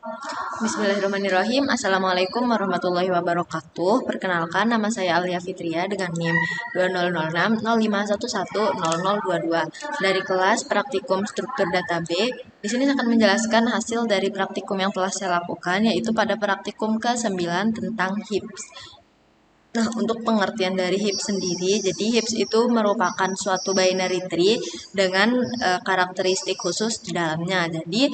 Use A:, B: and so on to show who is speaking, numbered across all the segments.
A: Bismillahirrahmanirrahim. Assalamualaikum warahmatullahi wabarakatuh. Perkenalkan, nama saya Alia Fitria dengan NIM 2006 05110022 dari kelas Praktikum Struktur Data B. Di sini saya akan menjelaskan hasil dari praktikum yang telah saya lakukan, yaitu pada praktikum ke-9 tentang HIPS. Nah, untuk pengertian dari HIPS sendiri, jadi HIPS itu merupakan suatu binary tree dengan karakteristik khusus di dalamnya. Jadi,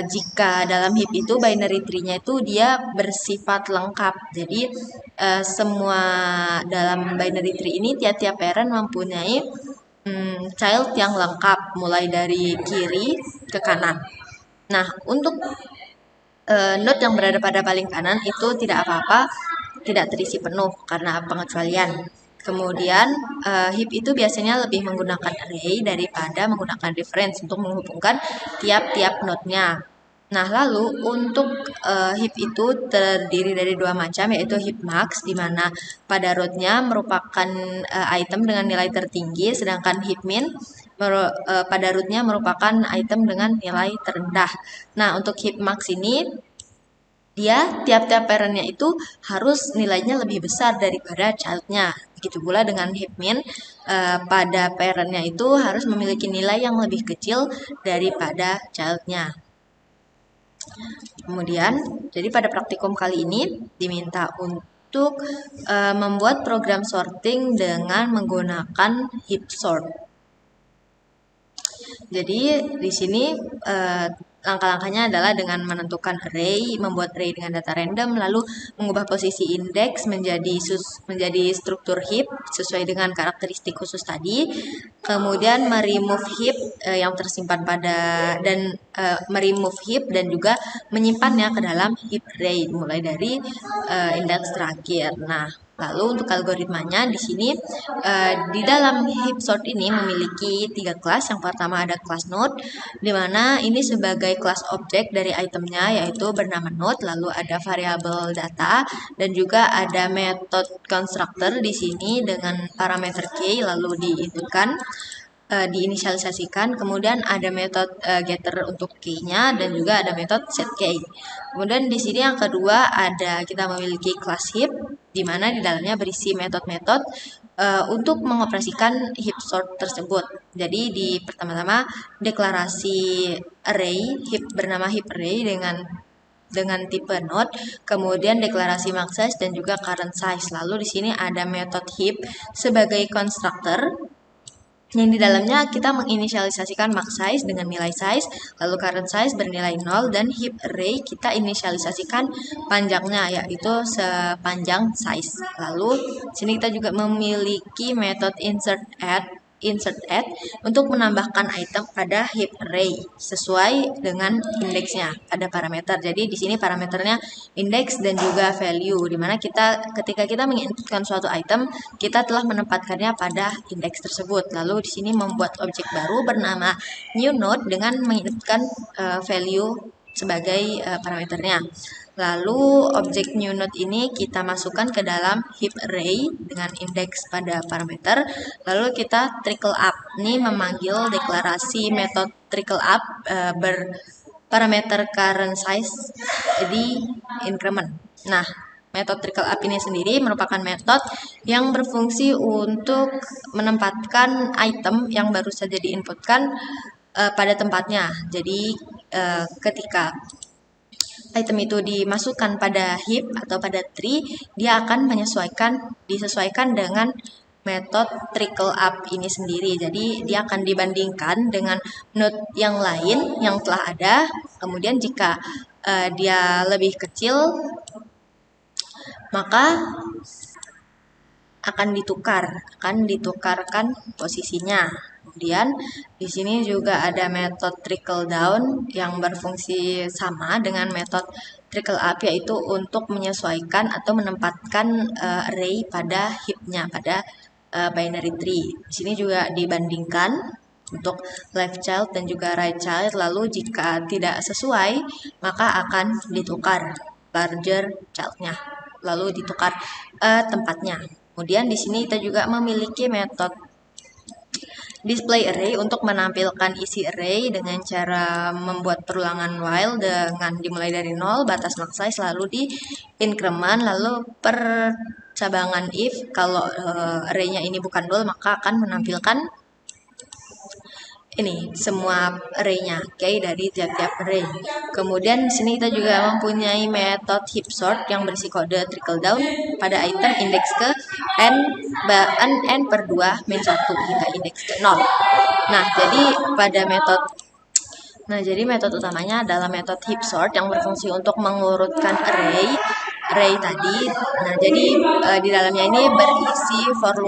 A: jika dalam HIP itu binary tree-nya itu dia bersifat lengkap. Jadi, semua dalam binary tree ini tiap-tiap parent mempunyai child yang lengkap mulai dari kiri ke kanan. Nah, untuk node yang berada pada paling kanan itu tidak apa-apa, tidak terisi penuh karena pengecualian. Kemudian heap itu biasanya lebih menggunakan array daripada menggunakan reference untuk menghubungkan tiap-tiap node-nya. Nah, lalu untuk heap itu terdiri dari dua macam, yaitu heap max, di mana pada row-nya merupakan item dengan nilai tertinggi, sedangkan heap min pada root-nya merupakan item dengan nilai terendah. Nah, untuk heap max ini dia tiap-tiap parentnya itu harus nilainya lebih besar daripada childnya. Begitu pula dengan heap min, pada parentnya itu harus memiliki nilai yang lebih kecil daripada childnya. Kemudian, jadi pada praktikum kali ini diminta untuk membuat program sorting dengan menggunakan heap sort. Jadi di sini langkah-langkahnya adalah dengan menentukan array, membuat array dengan data random, lalu mengubah posisi indeks menjadi struktur heap sesuai dengan karakteristik khusus tadi. Kemudian meremove heap yang tersimpan pada dan meremove heap dan juga menyimpannya ke dalam heap array mulai dari indeks terakhir. Nah, lalu untuk algoritmanya di sini di dalam heap sort ini memiliki 3 kelas. Yang pertama ada kelas node, di mana ini sebagai kelas objek dari itemnya yaitu bernama node, lalu ada variabel data dan juga ada method constructor di sini dengan parameter key lalu diinisialisasikan. Kemudian ada metode getter untuk key-nya dan juga ada metode set key. Kemudian di sini yang kedua ada kita memiliki kelas heap di mana di dalamnya berisi metode-metode untuk mengoperasikan heap sort tersebut. Jadi di pertama-tama deklarasi array heap bernama heap array dengan tipe node, kemudian deklarasi max size dan juga current size. Lalu di sini ada metode heap sebagai constructor yang di dalamnya kita menginisialisasikan max size dengan nilai size, lalu current size bernilai 0, dan heap array kita inisialisasikan panjangnya yaitu sepanjang size. Lalu sini kita juga memiliki metode insert add untuk menambahkan item pada heap array sesuai dengan indeksnya pada parameter. Jadi di sini parameternya indeks dan juga value, di mana ketika kita menginputkan suatu item, kita telah menempatkannya pada indeks tersebut. Lalu di sini membuat objek baru bernama new node dengan menginputkan value sebagai parameternya. Lalu objek new node ini kita masukkan ke dalam heap array dengan indeks pada parameter. Lalu kita trickle up. Ini memanggil deklarasi metode trickle up berparameter current size di increment. Nah, metode trickle up ini sendiri merupakan metode yang berfungsi untuk menempatkan item yang baru saja diinputkan pada tempatnya. Jadi ketika item itu dimasukkan pada heap atau pada tree, dia akan disesuaikan dengan metode trickle up ini sendiri. Jadi dia akan dibandingkan dengan node yang lain yang telah ada. Kemudian jika dia lebih kecil, maka akan ditukarkan posisinya. Kemudian di sini juga ada metode trickle down yang berfungsi sama dengan metode trickle up, yaitu untuk menyesuaikan atau menempatkan array pada heap-nya, pada binary tree. Di sini juga dibandingkan untuk left child dan juga right child, lalu jika tidak sesuai maka akan ditukar larger child-nya, lalu ditukar tempatnya. Kemudian di sini kita juga memiliki metode display array untuk menampilkan isi array dengan cara membuat perulangan while dengan dimulai dari 0, batas max size, lalu di increment, lalu per cabangan if. Kalau array-nya ini bukan null, maka akan menampilkan ini semua array-nya, dari tiap-tiap array. Kemudian di sini kita juga mempunyai metode heap sort yang berisi kode trickle down pada item indeks ke n per 2 min 1 hingga indeks ke 0. Jadi metode utamanya adalah metode heap sort yang berfungsi untuk mengurutkan array tadi. Nah, jadi di dalamnya ini berisi for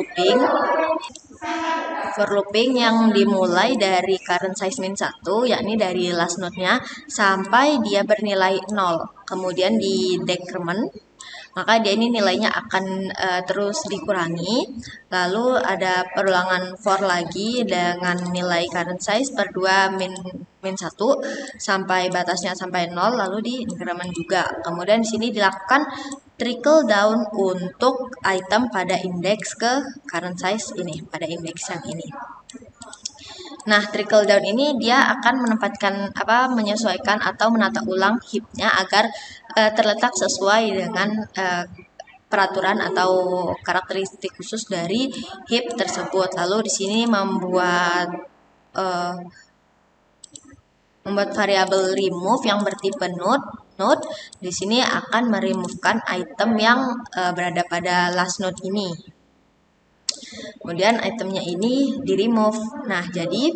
A: looping yang dimulai dari current size min 1, yakni dari last node-nya sampai dia bernilai 0. Kemudian di decrement, maka dia ini nilainya akan terus dikurangi. Lalu ada perulangan for lagi dengan nilai current size per 2 min 1 sampai batasnya sampai 0, lalu di increment juga. Kemudian di sini dilakukan trickle down untuk item pada indeks ke current size ini, pada indeks yang ini. Nah, trickle down ini dia akan menyesuaikan atau menata ulang heap-nya agar terletak sesuai dengan peraturan atau karakteristik khusus dari heap tersebut. Lalu di sini membuat variabel remove yang bertipe node. Di sini akan meremovekan item yang berada pada last node ini. Kemudian itemnya ini di remove. Nah, jadi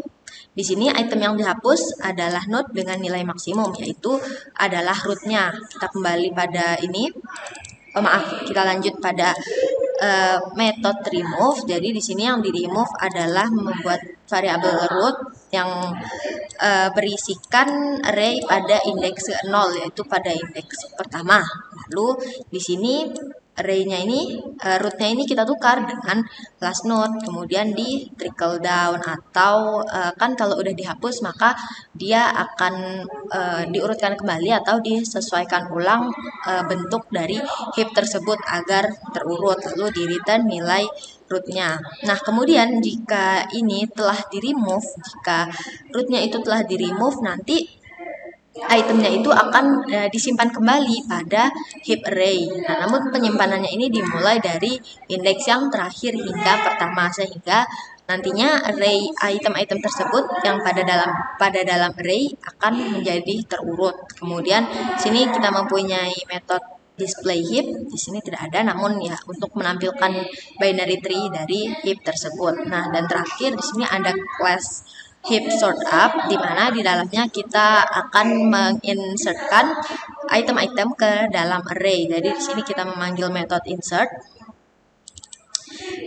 A: di sini item yang dihapus adalah node dengan nilai maksimum, yaitu adalah root-nya. Kita kembali pada ini. Kita lanjut pada metode remove. Jadi di sini yang di remove adalah membuat variabel root yang berisikan array pada indeks 0, yaitu pada indeks pertama. Lalu di sini array-nya ini, root-nya ini kita tukar dengan last node, kemudian di trickle down, atau kan kalau udah dihapus maka dia akan diurutkan kembali atau disesuaikan ulang bentuk dari heap tersebut agar terurut, lalu di return nilai root-nya. Nah, kemudian jika ini telah di-remove, jika root-nya itu telah di-remove, nanti itemnya itu akan disimpan kembali pada heap array. Nah, namun penyimpanannya ini dimulai dari indeks yang terakhir hingga pertama, sehingga nantinya array item-item tersebut yang pada dalam array akan menjadi terurut. Kemudian sini kita mempunyai metode display heap. Di sini tidak ada, namun ya untuk menampilkan binary tree dari heap tersebut. Nah, dan terakhir di sini ada class heap sort up, di mana di dalamnya kita akan menginsertkan item-item ke dalam array. Jadi di sini kita memanggil metode insert.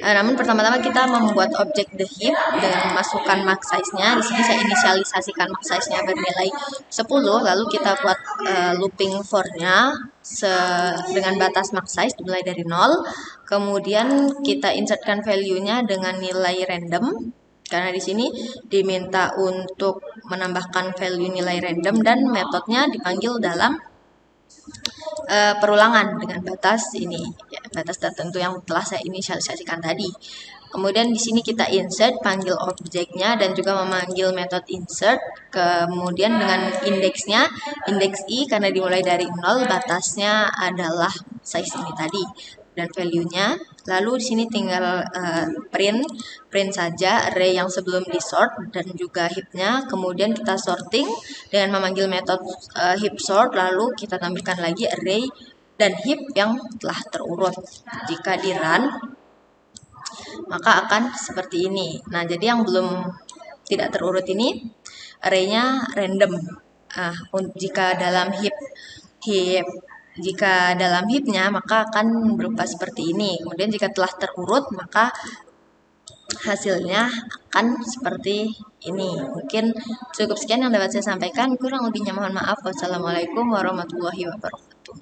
A: Namun pertama-tama kita membuat objek the heap dengan memasukkan max size-nya. Di sini saya inisialisasikan max size-nya bernilai 10, lalu kita buat looping for-nya dengan batas max size dimulai dari 0. Kemudian kita insertkan value-nya dengan nilai random, karena di sini diminta untuk menambahkan value nilai random, dan metodenya dipanggil dalam perulangan dengan batas ini, ya, batas tertentu yang telah saya inisialisasikan tadi. Kemudian di sini kita insert, panggil objeknya, dan juga memanggil metode insert. Kemudian dengan indeksnya, indeks i, karena dimulai dari 0, batasnya adalah size ini tadi, dan value-nya. Lalu di sini tinggal print saja array yang sebelum di sort dan juga heap-nya. Kemudian kita sorting dengan memanggil metode heap sort, lalu kita tampilkan lagi array dan heap yang telah terurut. Jika di run, maka akan seperti ini. Nah, jadi yang belum tidak terurut ini array-nya random. Jika dalam heap-nya maka akan berupa seperti ini. Kemudian jika telah terurut maka hasilnya akan seperti ini. Mungkin cukup sekian yang dapat saya sampaikan. Kurang lebihnya mohon maaf. Wassalamualaikum warahmatullahi wabarakatuh.